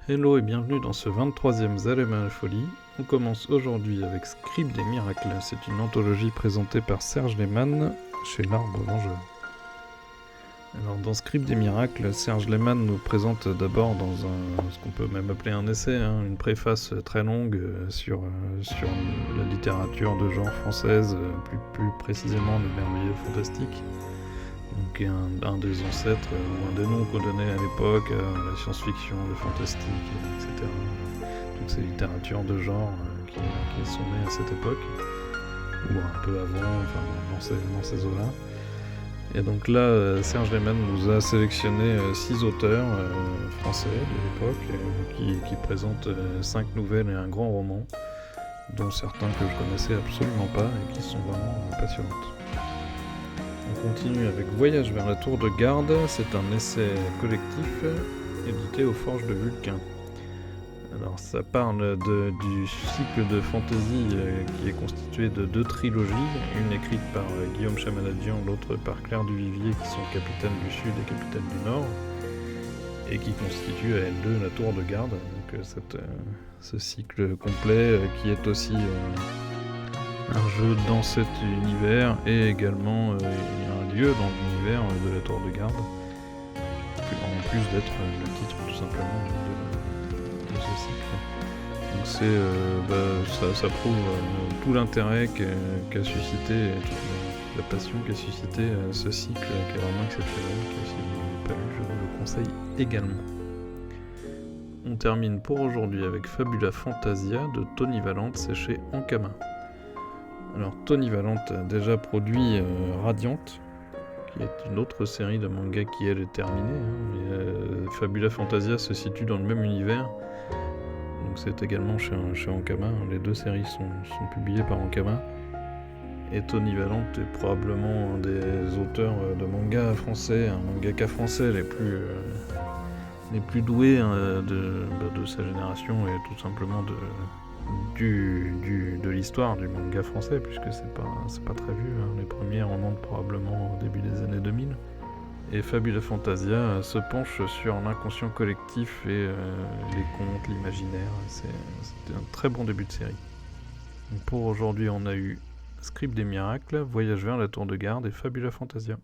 Hello et bienvenue dans ce 23e Zalema Folie. On commence aujourd'hui avec Scribe des Miracles. C'est une anthologie présentée par Serge Lehmann chez l'Arbre Vengeur. Alors dans Scribe des Miracles, Serge Lehmann nous présente d'abord dans ce qu'on peut même appeler un essai, une préface très longue sur la littérature de genre française, plus précisément le merveilleux fantastique. Donc un des ancêtres, ou un des noms qu'on donnait à l'époque, la science-fiction, le fantastique, etc. Toutes ces littératures de genre qui sont nées à cette époque, ou un peu avant, enfin dans ces eaux-là. Et donc là, Serge Lehmann nous a sélectionné 6 auteurs français de l'époque qui présentent 5 nouvelles et un grand roman, dont certains que je connaissais absolument pas et qui sont vraiment passionnantes. On continue avec Voyage vers la Tour de Garde, c'est un essai collectif édité aux Forges de Vulcain. Alors ça parle du cycle de fantasy qui est constitué de 2 trilogies, une écrite par Guillaume Chamanadian, l'autre par Claire Duvivier, qui sont capitaines du Sud et capitaines du Nord, et qui constitue à elles deux la Tour de Garde, donc ce cycle complet qui est aussi un jeu dans cet univers et également un lieu dans l'univers de la Tour de Garde, en plus d'être le titre tout simplement de ce cycle. Donc ça prouve tout l'intérêt qu'a suscité, toute la passion qu'a suscité ce cycle qui est vraiment exceptionnel, que si vous n'avez pas lu, je vous le conseille également. On termine pour aujourd'hui avec Fabula Fantasia de Tony Valente, c'est chez Ankama. Alors Tony Valente a déjà produit Radiant, qui est une autre série de manga qui elle est terminée, mais Fabula Fantasia se situe dans le même univers, donc c'est également chez Ankama, les deux séries sont publiées par Ankama, et Tony Valente est probablement un des auteurs de manga français, un mangaka français les plus doués de sa génération et tout simplement de l'histoire du manga français, puisque c'est pas très vieux, les premiers remontent probablement au début des années 2000. Et Fabula Fantasia se penche sur l'inconscient collectif et les contes, l'imaginaire. C'était un très bon début de série. Donc pour aujourd'hui, on a eu Scribe des Miracles, Voyage vers la Tour de Garde et Fabula Fantasia.